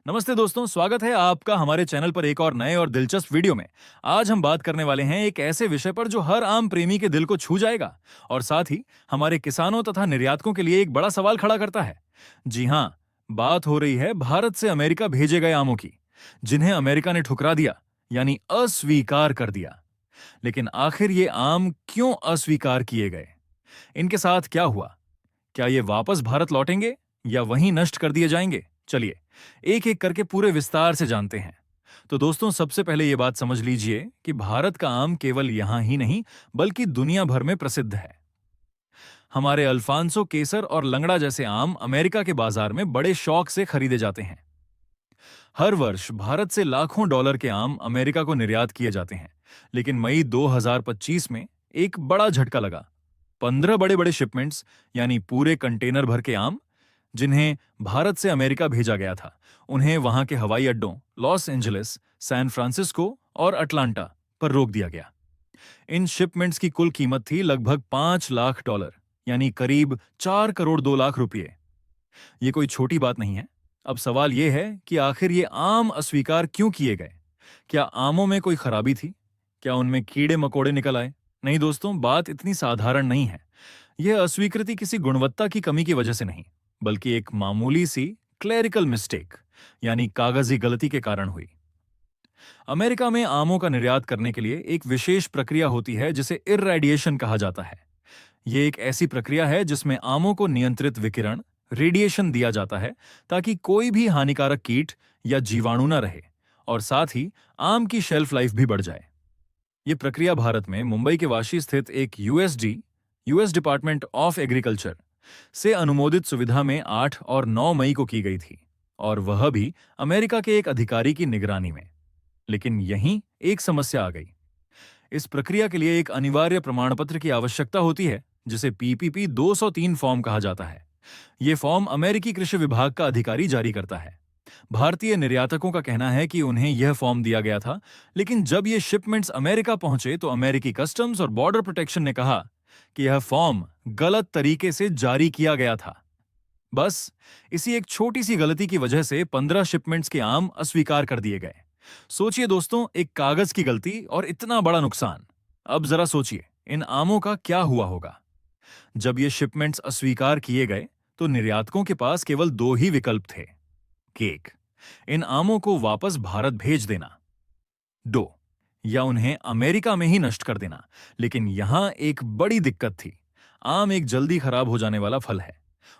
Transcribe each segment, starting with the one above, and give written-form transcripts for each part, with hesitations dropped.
नमस्ते दोस्तों, स्वागत है आपका हमारे चैनल पर एक और नए और दिलचस्प वीडियो में। आज हम बात करने वाले हैं एक ऐसे विषय पर जो हर आम प्रेमी के दिल को छू जाएगा और साथ ही हमारे किसानों तथा निर्यातकों के लिए एक बड़ा सवाल खड़ा करता है। जी हाँ, बात हो रही है भारत से अमेरिका भेजे गए आमों की, जिन्हें अमेरिका ने ठुकरा दिया, यानी अस्वीकार कर दिया। लेकिन आखिर ये आम क्यों अस्वीकार किए गए? इनके साथ क्या हुआ? क्या ये वापस भारत लौटेंगे या वहीं नष्ट कर दिए जाएंगे? चलिए एक एक करके पूरे विस्तार से जानते हैं। तो दोस्तों, सबसे पहले ये बात समझ लीजिए कि भारत का आम केवल यहां ही नहीं बल्कि दुनिया भर में प्रसिद्ध है। हमारे अल्फांसो, केसर और लंगड़ा जैसे आम अमेरिका के बाजार में बड़े शौक से खरीदे जाते हैं। हर वर्ष भारत से लाखों डॉलर के आम अमेरिका को निर्यात किए जाते हैं। लेकिन मई 2025 में एक बड़ा झटका लगा। 15 बड़े बड़े शिपमेंट्स, यानी पूरे कंटेनर भर के आम, जिन्हें भारत से अमेरिका भेजा गया था, उन्हें वहां के हवाई अड्डों लॉस एंजलिस, सैन फ्रांसिस्को और अटलांटा पर रोक दिया गया। इन शिपमेंट्स की कुल कीमत थी लगभग $5 लाख, यानी करीब 4 करोड़ 2 लाख रुपए। ये कोई छोटी बात नहीं है। अब सवाल यह है कि आखिर ये आम अस्वीकार क्यों किए गए? क्या आमों में कोई खराबी थी? क्या उनमें कीड़े मकोड़े निकल आए? नहीं दोस्तों, बात इतनी साधारण नहीं है। यह अस्वीकृति किसी गुणवत्ता की कमी की वजह से नहीं, बल्कि एक मामूली सी क्लेरिकल मिस्टेक, यानी कागजी गलती के कारण हुई। अमेरिका में आमों का निर्यात करने के लिए एक विशेष प्रक्रिया होती है जिसे इररेडिएशन कहा जाता है। यह एक ऐसी प्रक्रिया है जिसमें आमों को नियंत्रित विकिरण, रेडिएशन दिया जाता है ताकि कोई भी हानिकारक कीट या जीवाणु न रहे और साथ ही आम की शेल्फ लाइफ भी बढ़ जाए। यह प्रक्रिया भारत में मुंबई के वाशी स्थित एक यूएस डिपार्टमेंट ऑफ एग्रीकल्चर से अनुमोदित सुविधा में 8 और 9 मई को की गई थी, और वह भी अमेरिका के एक अधिकारी की निगरानी में। लेकिन यहीं एक समस्या आ गई। इस प्रक्रिया के लिए एक अनिवार्य प्रमाण पत्र की आवश्यकता होती है, जिसे पीपीपी 203 फॉर्म कहा जाता है। यह फॉर्म अमेरिकी कृषि विभाग का अधिकारी जारी करता है। भारतीय निर्यातकों का कहना है कि उन्हें यह फॉर्म दिया गया था, लेकिन जब ये शिपमेंट्स अमेरिका पहुंचे तो अमेरिकी कस्टम्स और बॉर्डर प्रोटेक्शन ने कहा कि यह फॉर्म गलत तरीके से जारी किया गया था। बस इसी एक छोटी सी गलती की वजह से 15 शिपमेंट्स के आम अस्वीकार कर दिए गए। सोचिए दोस्तों, एक कागज की गलती और इतना बड़ा नुकसान। अब जरा सोचिए इन आमों का क्या हुआ होगा। जब ये शिपमेंट्स अस्वीकार किए गए तो निर्यातकों के पास केवल 2 ही विकल्प थे। एक, इन आमों को वापस भारत भेज देना। 2, या उन्हें अमेरिका में ही नष्ट कर देना। लेकिन यहां एक बड़ी दिक्कत थी। आम एक जल्दी खराब हो जाने वाला फल है।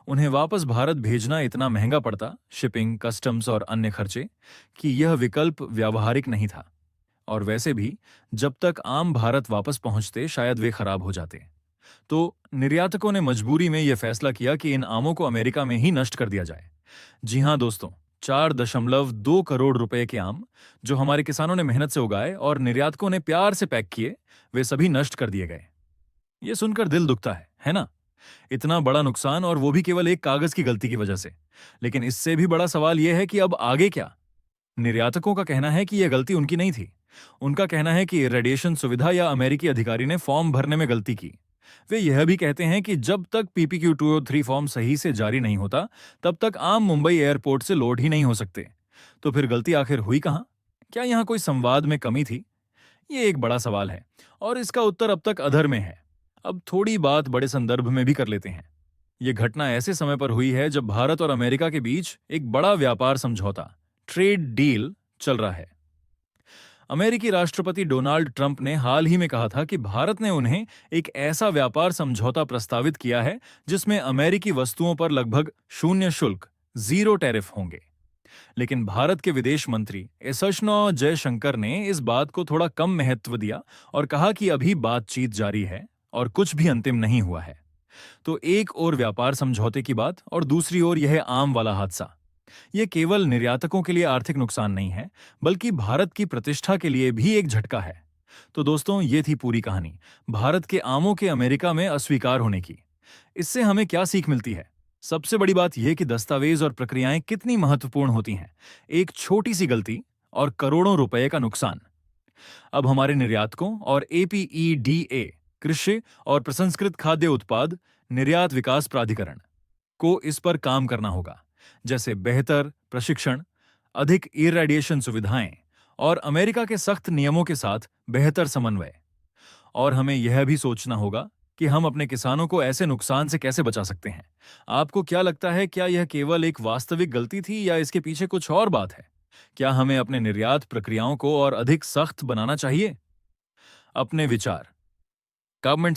उन्हें वापस भारत भेजना इतना महंगा पड़ता, शिपिंग, कस्टम्स और अन्य खर्चे, कि यह विकल्प व्यावहारिक नहीं था। और वैसे भी जब तक आम भारत वापस पहुंचते शायद वे खराब हो जाते। तो निर्यातकों ने मजबूरी में यह फैसला किया कि इन आमों को अमेरिका में ही नष्ट कर दिया जाए। जी हां दोस्तों, 4.2 करोड़ रुपए के आम, जो हमारे किसानों ने मेहनत से उगाए और निर्यातकों ने प्यार से पैक किए, वे सभी नष्ट कर दिए गए। ये सुनकर दिल दुखता है ना? इतना बड़ा नुकसान, और वो भी केवल एक कागज की गलती की वजह से। लेकिन इससे भी बड़ा सवाल यह है कि अब आगे क्या? निर्यातकों का कहना है कि यह गलती उनकी नहीं थी। उनका कहना है कि रेडिएशन सुविधा या अमेरिकी अधिकारी ने फॉर्म भरने में गलती की। वे यह भी कहते हैं कि जब तक पीपीक्यू 203 फॉर्म सही से जारी नहीं होता, तब तक आम मुंबई एयरपोर्ट से लोड ही नहीं हो सकते। तो फिर गलती आखिर हुई कहां? क्या यहां कोई संवाद में कमी थी? ये एक बड़ा सवाल है और इसका उत्तर अब तक अधर में है। अब थोड़ी बात बड़े संदर्भ में भी कर लेते हैं। यह घटना ऐसे समय पर हुई है जब भारत और अमेरिका के बीच एक बड़ा व्यापार समझौता, ट्रेड डील, चल रहा है। अमेरिकी राष्ट्रपति डोनाल्ड ट्रंप ने हाल ही में कहा था कि भारत ने उन्हें एक ऐसा व्यापार समझौता प्रस्तावित किया है जिसमें अमेरिकी वस्तुओं पर लगभग शून्य शुल्क, जीरो टैरिफ होंगे। लेकिन भारत के विदेश मंत्री एसोशनो जयशंकर ने इस बात को थोड़ा कम महत्व दिया और कहा कि अभी बातचीत जारी है और कुछ भी अंतिम नहीं हुआ है। तो एक ओर व्यापार समझौते की बात और दूसरी ओर यह आम वाला हादसा। यह केवल निर्यातकों के लिए आर्थिक नुकसान नहीं है, बल्कि भारत की प्रतिष्ठा के लिए भी एक झटका है। तो दोस्तों, ये थी पूरी कहानी भारत के आमों के अमेरिका में अस्वीकार होने की। इससे हमें क्या सीख मिलती है? सबसे बड़ी बात यह कि दस्तावेज और प्रक्रियाएं कितनी महत्वपूर्ण होती हैं। एक छोटी सी गलती और करोड़ों रुपए का नुकसान। अब हमारे निर्यातकों और एपीईडीए, कृषि और प्रसंस्कृत खाद्य उत्पाद निर्यात विकास प्राधिकरण, को इस पर काम करना होगा। जैसे बेहतर प्रशिक्षण, अधिक इरेडिएशन सुविधाएं और अमेरिका के सख्त नियमों के साथ बेहतर समन्वय। और हमें यह भी सोचना होगा कि हम अपने किसानों को ऐसे नुकसान से कैसे बचा सकते हैं। आपको क्या लगता है, क्या यह केवल एक वास्तविक गलती थी या इसके पीछे कुछ और बात है? क्या हमें अपने निर्यात प्रक्रियाओं को और अधिक सख्त बनाना चाहिए? अपने विचार कमेंट